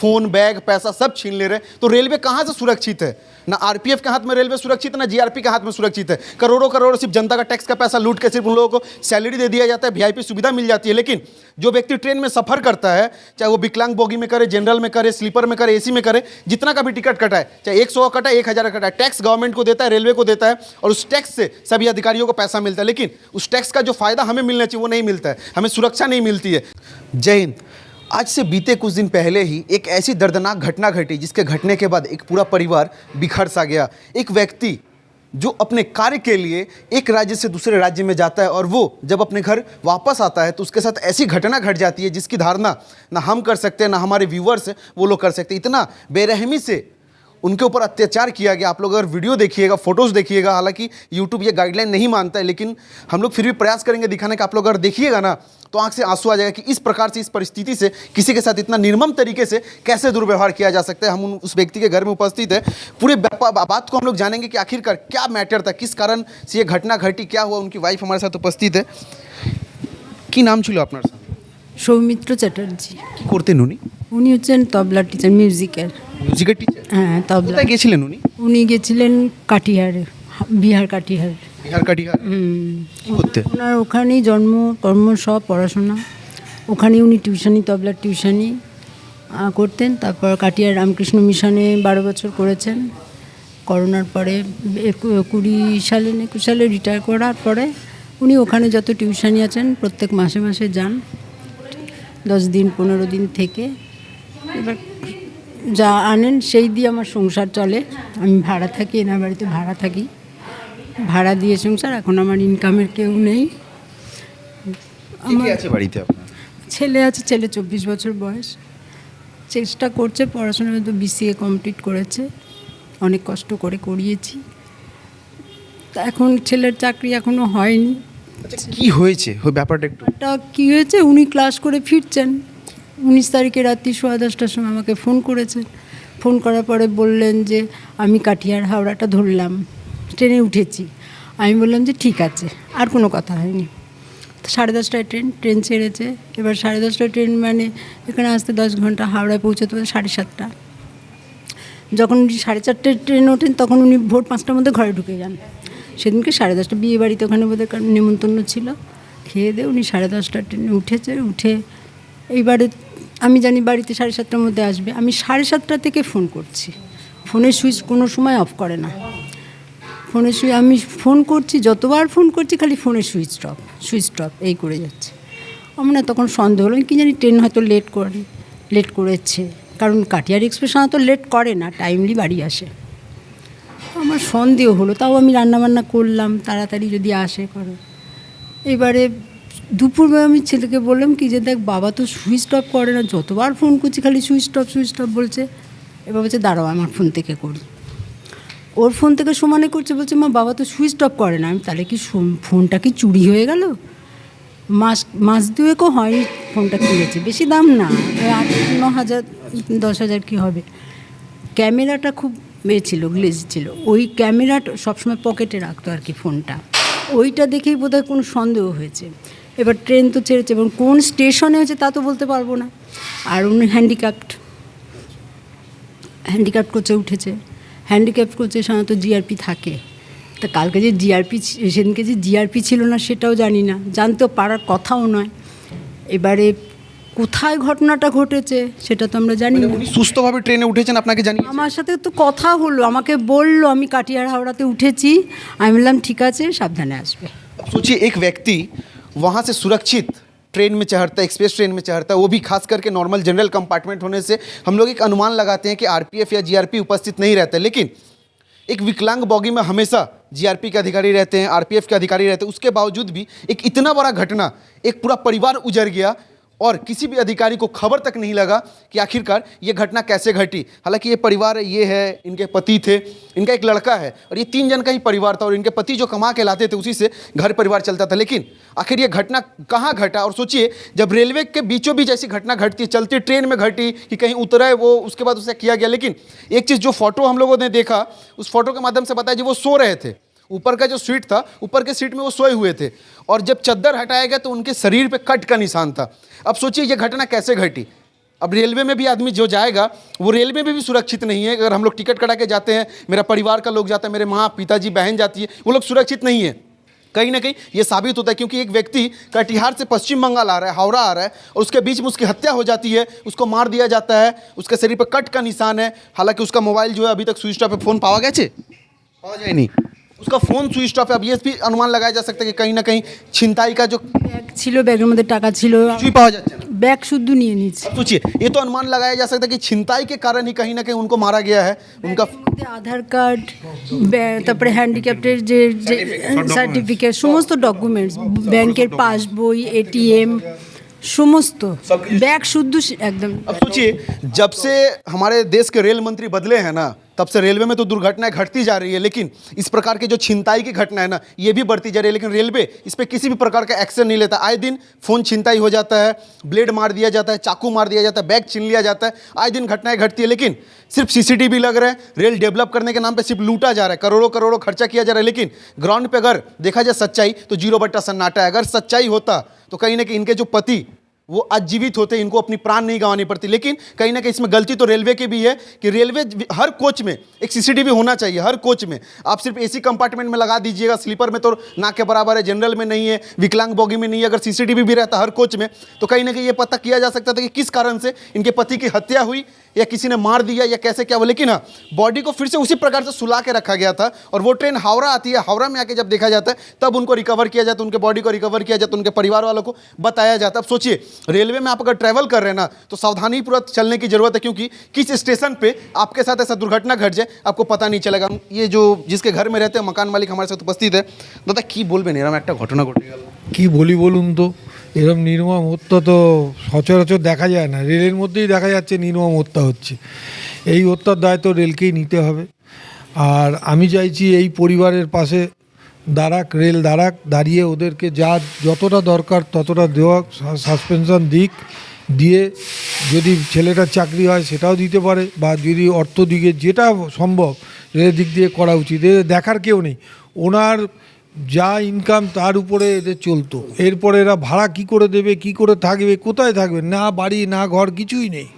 Phone, bag, पैसा सब छीन ले रहे हैं। तो रेलवे कहाँ से सुरक्षित है? ना आरपीएफ के हाथ में रेलवे सुरक्षित है, ना जीआरपी के हाथ में सुरक्षित है। करोड़ों करोड़ सिर्फ जनता का टैक्स का पैसा लूट के सिर्फ उन लोगों को सैलरी दे दिया जाता है, वीआईपी सुविधा मिल जाती है। लेकिन जो व्यक्ति ट्रेन में सफ़र करता है, चाहे वो विकलांग बोगी में करे, जनरल में करे, स्लीपर में करे, एसी में करे, जितना का भी टिकट कटाए, चाहे 100 का कटाए, 1000 का कटाए, टैक्स गवर्नमेंट को देता है, रेलवे को देता है, और उस टैक्स से सभी अधिकारियों को पैसा मिलता है। लेकिन उस टैक्स का जो फायदा हमें मिलना चाहिए वो नहीं मिलता है, हमें सुरक्षा नहीं मिलती है। जय हिंद। आज से बीते कुछ दिन पहले ही एक ऐसी दर्दनाक घटना घटी जिसके घटने के बाद एक पूरा परिवार बिखर सा गया। एक व्यक्ति जो अपने कार्य के लिए एक राज्य से दूसरे राज्य में जाता है और वो जब अपने घर वापस आता है तो उसके साथ ऐसी घटना घट जाती है जिसकी धारणा ना हम कर सकते हैं, ना हमारे व्यूवर्स वो लोग कर सकते। इतना बेरहमी से उनके ऊपर अत्याचार किया गया। आप लोग अगर वीडियो देखिएगा, फोटोज़ देखिएगा, हालांकि यूट्यूब ये गाइडलाइन नहीं मानता है, लेकिन हम लोग फिर भी प्रयास करेंगे दिखाने का। आप लोग अगर देखिएगा ना तो आंख से आंसू आ जाएगा कि इस प्रकार से, इस परिस्थिति से किसी के साथ इतना निर्मम तरीके से कैसे दुर्व्यवहार किया जा सकता है। हम उस व्यक्ति के घर में उपस्थित है, पूरे बात को हम लोग जानेंगे कि आखिरकार क्या मैटर था, किस कारण से ये घटना घटी, क्या हुआ। उनकी वाइफ हमारे साथ उपस्थित है। কি নাম ছিল আপনার? সৌমিত্র চ্যাটার্জি। কি করতেন উনি? উনি হচ্ছেন তবলা টিচার, মিউজিকের। মিউজিকের টিচার? হ্যাঁ, তবলা। কোথায় গেছিলেন উনি? উনি গেছিলেন কাটিহারে, বিহার কাটিহার। বিহার কাটিহার? কি করতে? ওনার ওখানেই জন্ম, কর্ম, সব পড়াশোনা ওখানেই। উনি টিউশনি, তবলার টিউশনি করতেন। তারপর কাটিয়ার রামকৃষ্ণ মিশনে 12 বছর করেছেন। করোনার পরে 21 সালে রিটায়ার করার পরে উনি ওখানে যত টিউশনি আছেন প্রত্যেক মাসে মাসে যান, 10 দিন 15 দিন থেকে এবার যা আনেন সেই দিয়ে আমার সংসার চলে। আমি ভাড়া থাকি, এনার বাড়িতে ভাড়া থাকি, ভাড়া দিয়ে সংসার। এখন আমার ইনকামের কেউ নেই। আমার আছে বাড়িতে আপনার? ছেলে আছে, ছেলে 24 বছর বয়স, চেষ্টা করছে পড়াশোনা, তো বিসিএ কমপ্লিট করেছে, অনেক কষ্ট করে করিয়েছি। তা এখন ছেলের চাকরি এখনও হয়নি। কি হয়েছে ওই ব্যাপারটা একটু? কী হয়েছে, উনি ক্লাস করে ফিরছেন 19 তারিখে রাত্রি 10:15টার সময় আমাকে ফোন করেছেন। ফোন করার পরে বললেন যে আমি কাটিহার হাওড়াটা ধরলাম, ট্রেনে উঠেছি। আমি বললাম যে ঠিক আছে, আর কোনো কথা হয়নি। তো 10:30টায় ট্রেন ছেড়েছে। এবার 10:30টায় ট্রেন মানে এখানে আসতে 10 ঘন্টা, হাওড়ায় পৌঁছতে পারে 7:30। যখন উনি 4:30টায় ট্রেন ওঠেন তখন উনি ভোর 5টার মধ্যে ঘরে ঢুকে যান। সেদিনকে 10:30 বিয়ে বাড়িতে ওখানে বোধহয় নেমন্তন্ন ছিল, খেয়ে দিয়ে উনি 10:30টায় ট্রেনে উঠেছে। উঠে এইবারে আমি জানি বাড়িতে 7:30টার মধ্যে আসবে। আমি 7:30 থেকে ফোন করছি, ফোনের সুইচ কোনো সময় অফ করে না। ফোনের সুইচ আমি ফোন করছি, যতবার ফোন করছি খালি ফোনের সুইচ অফ এই করে যাচ্ছে। আমার না তখন সন্দেহ হলো, কি জানি ট্রেন হয়তো লেট করেছে, কারণ কাটিহার এক্সপ্রেস তো লেট করে না, টাইমলি বাড়ি আসে। আমার সন্দেহ হলো, তাও আমি রান্নাবান্না করলাম, তাড়াতাড়ি যদি আসে করো। এবারে দুপুরবেলা আমি ছেলেকে বললাম কি যে দেখ বাবা তো সুইচ অফ করে না, যতবার ফোন করছি খালি সুইচ অফ বলছে। এবার বলছে দাঁড়াও আমার ফোন থেকে করি। ওর ফোন থেকে সমানে করছে, বলছে মা বাবা তো সুইচ অফ করে না। আমি তাহলে কি ফোনটা কি চুরি হয়ে গেল? মাস দুয়েকও হয়নি ফোনটা কিনেছে, বেশি দাম না, 8-9 হাজার 10 হাজার কী হবে। ক্যামেরাটা খুব ছিল, গ্লেজ ছিল। ওই ক্যামেরাটা সবসময় পকেটে রাখতো আর কি ফোনটা। ওইটা দেখেই বোধহয় কোনো সন্দেহ হয়েছে। এবার ট্রেন তো ছেড়েছে, এবং কোন স্টেশনে হয়েছে তা তো বলতে পারবো না। আর উনি হ্যান্ডিক্যাপ্ট কোচে উঠেছে। হ্যান্ডিক্যাপ্ট কোচে সাধারণত জিআরপি থাকে। তা কালকে যে সেদিনকে যে জিআরপি ছিল না সেটাও জানি না, জানতেও পারার কথাও নয়। এবারে কোথায় ঘটনাটা ঘটেছে সেটা তো আমরা জানি না। উনি সুস্থভাবে ট্রেনে উঠেছেন আপনাকে জানি? আমার সাথে তো কথা হলো, আমাকে বললো আমি কাটিহার হাওড়াতে উঠেছি। আমি বললাম ঠিক আছে, সাবধানে আসবে। सोचिए एक व्यक्ति वहाँ से सुरक्षित ट्रेन में चढ़ता है, एक्सप्रेस ट्रेन में चढ़ता है, वो भी खास करके नॉर्मल जनरल कंपार्टमेंट होने से हम लोग एक अनुमान लगाते हैं कि आरपीएफ या जीआरपी उपस्थित नहीं रहता है। लेकिन एक विकलांग बॉगी में हमेशा जीआरपी के अधिकारी रहते हैं, आरपीएफ के अधिकारी रहते हैं। उसके बावजूद भी एक इतना बड़ा घटना, एक पूरा परिवार उजड़ गया और किसी भी अधिकारी को खबर तक नहीं लगा कि आखिरकार ये घटना कैसे घटी। हालांकि ये परिवार ये है, इनके पति थे, इनका एक लड़का है, और ये 3 जन का ही परिवार था, और इनके पति जो कमा के लाते थे उसी से घर परिवार चलता था। लेकिन आखिर ये घटना कहाँ घटा? और सोचिए जब रेलवे के बीचों बीच ऐसी घटना घटती है, चलती ट्रेन में घटी कि कहीं उतरा है वो, उसके बाद उसे किया गया। लेकिन एक चीज़ जो फोटो हम लोगों ने देखा, उस फोटो के माध्यम से बताया जी वो सो रहे थे। ऊपर का जो सीट था, ऊपर के सीट में वो सोए हुए थे, और जब चद्दर हटाया गया तो उनके शरीर पे कट का निशान था। अब सोचिए ये घटना कैसे घटी। अब रेलवे में भी आदमी जो जाएगा वो रेलवे में भी सुरक्षित नहीं है। अगर हम लोग टिकट कटा के जाते हैं, मेरा परिवार का लोग जाता है, मेरे माँ पिताजी बहन जाती है, वो लोग सुरक्षित नहीं है। कहीं ना कहीं ये साबित होता है, क्योंकि एक व्यक्ति कटिहार से पश्चिम बंगाल आ रहा है, हावड़ा आ रहा है, और उसके बीच में उसकी हत्या हो जाती है, उसको मार दिया जाता है, उसके शरीर पर कट का निशान है। हालांकि उसका मोबाइल जो है अभी तक स्विच ऑफ है, फोन पावा गया पावा जाए नहीं, उसका फोन स्विच ऑफ है। अब ये भी अनुमान लगाया जा सकता है कि कहीं ना कहीं छिनताई का जो ব্যাগ ছিল, ব্যাগের মধ্যে টাকা ছিল, কিছুই পাওয়া যাচ্ছে না। ব্যাগ শুদ্ধ নিয়ে নিয়েছে। अब सोचिए, ये तो अनुमान लगाया जा सकता है कि छिनताई के कारण ही कहीं ना कहीं उनको मारा गया है। उनका ব্যাগের মধ্যে আধার কার্ড, তারপরে হ্যান্ডিক্যাপ্টের যে সার্টিফিকেট, সমস্ত ডকুমেন্টস, ব্যাংকের পাসবই, এটিএম, সমস্ত ব্যাগ শুদ্ধ একদম। अब सोचिए, जब से हमारे देश के रेल मंत्री बदले हैं ना, तब से रेलवे में तो दुर्घटनाएं घटती जा रही है, लेकिन इस प्रकार की जो छिनताई की घटना है ना, ये भी बढ़ती जा रही है। लेकिन रेलवे इस पर किसी भी प्रकार का एक्शन नहीं लेता। आए दिन फ़ोन छिनताई हो जाता है, ब्लेड मार दिया जाता है, चाकू मार दिया जाता है, बैग छीन लिया जाता है, आए दिन घटनाएं घटती है। लेकिन सिर्फ सीसीटीवी लग रहा है, रेल डेवलप करने के नाम पे सिर्फ लूटा जा रहा है, करोड़ों करोड़ों खर्चा किया जा रहा है। लेकिन ग्राउंड पे अगर देखा जाए सच्चाई, तो 0 सन्नाटा है। अगर सच्चाई होता तो कहीं ना कहीं इनके जो पति वो आज जीवित होते, इनको अपनी प्राण नहीं गंवानी पड़ती। लेकिन कहीं ना कहीं इसमें गलती तो रेलवे की भी है कि रेलवे हर कोच में एक सीसीटीवी होना चाहिए, हर कोच में। आप सिर्फ एसी कंपार्टमेंट में लगा दीजिएगा, स्लीपर में तो ना के बराबर है, जनरल में नहीं है, विकलांग बोगी में नहीं है। अगर सीसीटीवी भी रहता हर कोच में, तो कहीं ना कहीं ये पता किया जा सकता था कि किस कारण से इनके पति की हत्या हुई, या किसी ने मार दिया, या कैसे क्या हुआ। लेकिन हाँ, बॉडी को फिर से उसी प्रकार से सुला के रखा गया था। और वो ट्रेन हावड़ा आती है, हावड़ा में आके जब देखा जाता है, तब उनको रिकवर किया जाता है, उनके बॉडी को रिकवर किया जाता है, उनके परिवार वालों को बताया जाता है। अब सोचिए, रेलवे में आप अगर ट्रैवल कर रहे हैं ना, तो सावधानी पूर्वक चलने की जरूरत है, क्योंकि किस स्टेशन पे आपके साथ ऐसा दुर्घटना घट जाए आपको पता नहीं चलेगा। ये जो जिसके घर में रहते हैं मकान मालिक हमारे साथ उपस्थित है। दादा की बोलबेन, এরকম একটা ঘটনা ঘটে গেল, কি বলি বলুন তো, এরকম নির্মম হত্যা তো সচরাচর দেখা যায় না। রেলের মধ্যেই দেখা যাচ্ছে নির্মম হত্যা হচ্ছে। এই হত্যার দায় তো রেলকেই নিতে হবে। আর আমি চাইছি এই পরিবারের পাশে রেল দাঁড়িয়ে ওদেরকে যতটা দরকার ততটা দেওয়া, সাসপেনশন দিয়ে যদি ছেলেটার চাকরি হয় সেটাও দিতে পারে, বা যদি অর্থ দিকে যেটা সম্ভব রেলের দিক দিয়ে করা উচিত। এদের দেখার কেউ নেই, ওনার যা ইনকাম তার উপরে এদের চলতো। এরপরে এরা ভাড়া কি করে দেবে, কি করে থাকবে, কোথায় থাকবে, না বাড়ি না ঘর কিছুই নেই,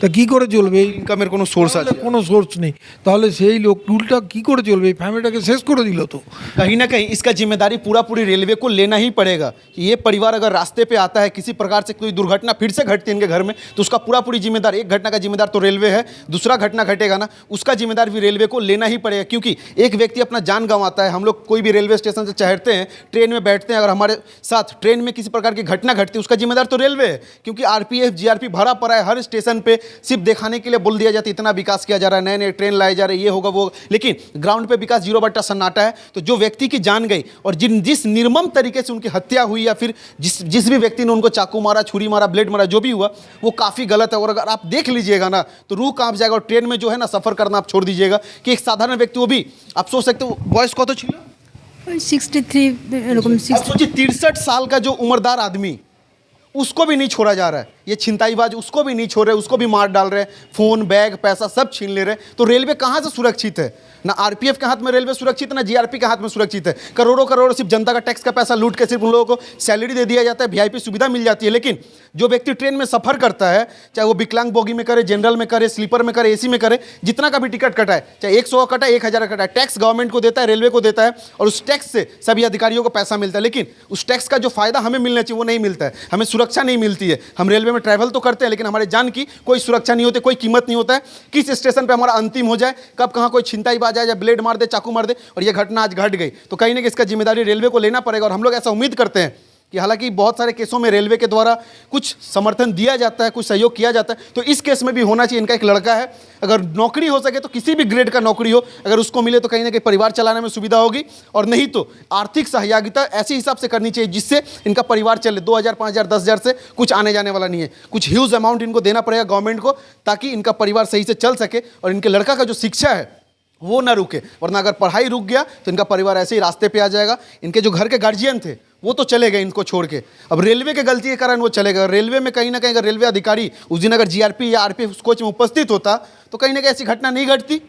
তা কি করে চলবে? এই ইনকামের কোনো সোর্স আছে? কোনো সোর্স নেই, তাহলে সেই লোকটা কি করে চলবে? এই ফ্যামিলিটাকে শেষ করে দিল তো। कहीं ना कहीं इसका जिम्मेदारी पूरा पूरी रेलवे को लेना ही पड़ेगा कि ये परिवार अगर रास्ते पे आता है, किसी प्रकार से कोई दुर्घटना फिर से घटती है इनके घर में, तो उसका पूरा पूरी जिम्मेदार, एक घटना का जिम्मेदार तो रेलवे है, दूसरा घटना घटेगा ना, उसका जिम्मेदार भी रेलवे को लेना ही पड़ेगा। क्योंकि एक व्यक्ति अपना जान गंवाता है, हम लोग कोई भी रेलवे स्टेशन से चढ़ते हैं, ट्रेन में बैठते हैं, अगर हमारे साथ ट्रेन में किसी प्रकार की घटना घटती है, उसका जिम्मेदार तो रेलवे है। क्योंकि आरपीएफ जीआरपी भरा पड़ा है, हर स्टेशन पे सिर्फ दिखाने के लिए बोल दिया जाता है इतना विकास किया जा रहा है, नए नए ट्रेन लाए जा रहे हैं, ये होगा वो, लेकिन ग्राउंड पे विकास 0 सन्नाटा है। तो जो व्यक्ति की जान गई और जिस निर्मम तरीके से उनकी हत्या हुई, या फिर जिस भी व्यक्ति ने उनको चाकू मारा, छुरी मारा, ब्लेड मारा, जो भी हुआ वो काफ़ी गलत है। और अगर आप देख लीजिएगा ना, तो रूह कांप जाएगा। और ट्रेन में जो है ना, सफ़र करना आप छोड़ दीजिएगा कि एक साधारण व्यक्ति, वो भी आप सोच सकते हो बॉयस को तो छिलो, 63 এরকম। अब सोचिए 63 साल का जो उम्रदार आदमी, उसको भी नहीं छोड़ा जा रहा है। ये छिनताईबाज उसको भी नहीं छोड़ रहे, उसको भी मार डाल रहे हैं, फ़ोन बैग पैसा सब छीन ले रहे हैं। तो रेलवे कहाँ से सुरक्षित है? ना आरपीएफ के हाथ में रेलवे सुरक्षित है, ना जीआरपी के हाथ में सुरक्षित है। करोड़ों करोड़ सिर्फ जनता का टैक्स का पैसा लूट के सिर्फ उन लोगों को सैलरी दे दिया जाता है, वीआईपी सुविधा मिल जाती है। लेकिन जो व्यक्ति ट्रेन में सफ़र करता है, चाहे वो विकलांग बोगी में करे, जनरल में करे, स्लीपर में करे, एसी में करे, जितना का भी टिकट कटाए, चाहे 100 का कटाए, 1000 का कटाए, टैक्स गवर्नमेंट को देता है, रेलवे को देता है, और उस टैक्स से सभी अधिकारियों को पैसा मिलता है। लेकिन उस टैक्स का जो फ़ायदा हमें मिलना चाहिए वो नहीं मिलता है, हमें सुरक्षा नहीं मिलती है। हम रेलवे में ट्रैवल तो करते हैं, लेकिन हमारे जान की कोई सुरक्षा नहीं होती, कोई कीमत नहीं होता है। किस स्टेशन पे हमारा अंतिम हो जाए, कब कहाँ कोई छिनताईबाज आ जाए, ब्लेड मार दे, चाकू मार दे, और ये घटना आज घट गई। तो कहीं ना कहीं इसका जिम्मेदारी रेलवे को लेना पड़ेगा। और हम लोग ऐसा उम्मीद करते हैं कि हालांकि बहुत सारे केसों में रेलवे के द्वारा कुछ समर्थन दिया जाता है, कुछ सहयोग किया जाता है, तो इस केस में भी होना चाहिए। इनका एक लड़का है, अगर नौकरी हो सके तो किसी भी ग्रेड का नौकरी हो, अगर उसको मिले तो कहीं ना कहीं परिवार चलाने में सुविधा होगी। और नहीं तो आर्थिक सहयोगिता ऐसे हिसाब से करनी चाहिए जिससे इनका परिवार चले। 2000, 5000, 10,000 से कुछ आने जाने वाला नहीं है, कुछ ह्यूज अमाउंट इनको देना पड़ेगा गवर्नमेंट को, ताकि इनका परिवार सही से चल सके और इनके लड़का का जो शिक्षा है वो ना रुके। वरना अगर पढ़ाई रुक गया तो इनका परिवार ऐसे ही रास्ते पे आ जाएगा। इनके जो घर के गार्जियन थे वो तो चले गए इनको छोड़ के, अब रेलवे के गलती के कारण वो चले गए। रेलवे में कहीं ना कहीं अगर रेलवे अधिकारी उस दिन अगर जीआरपी या आरपीएफ उस कोच में उपस्थित होता तो कहीं ना कहीं ऐसी घटना नहीं घटती।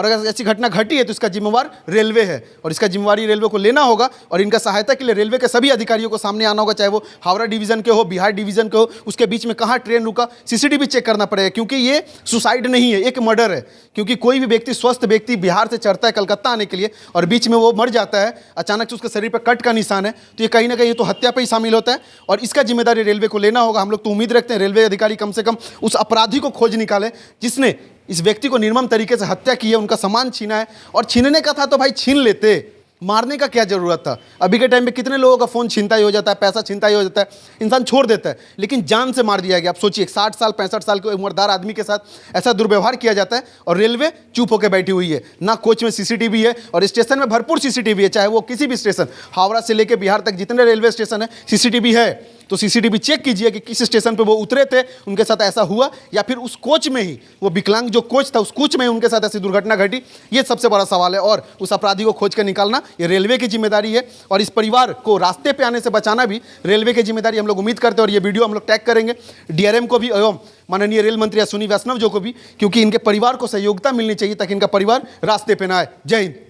और अगर ऐसी घटना घटी है तो इसका जिम्मेवार रेलवे है और इसका जिम्मेवारी रेलवे को लेना होगा और इनका सहायता के लिए रेलवे के सभी अधिकारियों को सामने आना होगा, चाहे वो हावड़ा डिवीजन के हो, बिहार डिवीजन के हो, उसके बीच में कहाँ ट्रेन रुका सीसीटीवी चेक करना पड़ेगा, क्योंकि ये सुसाइड नहीं है, एक मर्डर है। क्योंकि कोई भी व्यक्ति, स्वस्थ व्यक्ति बिहार से चढ़ता है कलकत्ता आने के लिए और बीच में वो मर जाता है, अचानक से उसके शरीर पर कट का निशान है, तो ये कहीं ना कहीं ये तो हत्या पे ही शामिल होता है और इसका जिम्मेदारी रेलवे को लेना होगा। हम लोग तो उम्मीद रखते हैं रेलवे अधिकारी कम से कम उस अपराधी को खोज निकाले जिसने इस व्यक्ति को निर्मम तरीके से हत्या की है, उनका सामान छीना है। और छीनने का था तो भाई छीन लेते, मारने का क्या जरूरत था। अभी के टाइम में कितने लोगों का फ़ोन छीनता ही हो जाता है, पैसा छीनता ही हो जाता है, इंसान छोड़ देता है, लेकिन जान से मार दिया गया। आप सोचिए 60 साल 65 साल के उम्रदार आदमी के साथ ऐसा दुर्व्यवहार किया जाता है और रेलवे चुप होकर बैठी हुई है। ना कोच में सीसीटीवी है और स्टेशन में भरपूर सीसीटीवी है, चाहे वो किसी भी स्टेशन, हावड़ा से लेकर बिहार तक जितने रेलवे स्टेशन है सीसीटीवी है। तो सीसीटीवी चेक कीजिए कि किस स्टेशन पे वो उतरे थे, उनके साथ ऐसा हुआ, या फिर उस कोच में ही, वो विकलांग जो कोच था उस कोच में ही उनके साथ ऐसी दुर्घटना घटी। ये सबसे बड़ा सवाल है और उस अपराधी को खोज कर निकालना ये रेलवे की जिम्मेदारी है और इस परिवार को रास्ते पे आने से बचाना भी रेलवे की जिम्मेदारी। हम लोग उम्मीद करते हैं और ये वीडियो हम लोग टैग करेंगे डीआरएम को भी एवं माननीय रेल मंत्री अश्विनी वैष्णव जी को भी, क्योंकि इनके परिवार को सहयोगिता मिलनी चाहिए ताकि इनका परिवार रास्ते पे ना आए। जय हिंद।